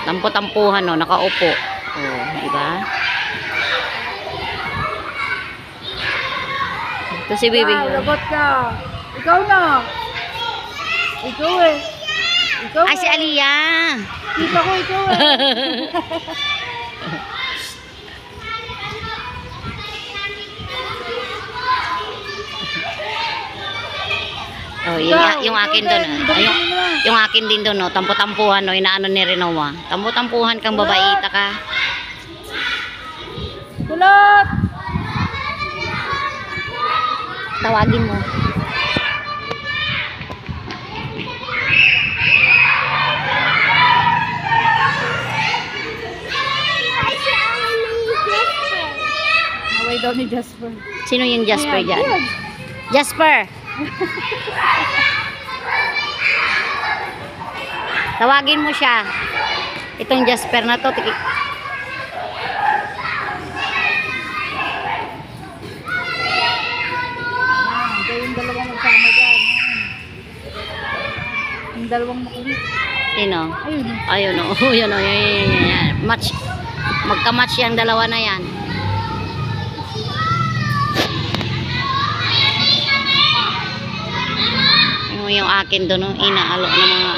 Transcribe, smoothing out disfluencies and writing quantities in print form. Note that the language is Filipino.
Tampo-tampuhan, no, nakaupo. Oh, di ba? Ito si Bibi. Lagot ka. Ikaw na. Ikaw eh. Ikaw Ay, si Aliyah. Kita ko ikaw eh. Oh, yung akin doon. Yung akin din doon, no. Tampo-tampuhan, no. Inaano ni Renoa. Tampo-tampuhan kang babaita ka. Kulot! Tawagin mo. Away daw ni Jasper. Sino yung Jasper Ayan, dyan? ayan. Jasper! Tawagin mo siya. Itong Jasper na to. Yung dalawang magsama dyan. Yung dalawang makulit. Sino? Ayun. Ayun o. Yun o. Yan. Match. Magka-match yung dalawa na yan. Yung akin doon, inaalo ng mga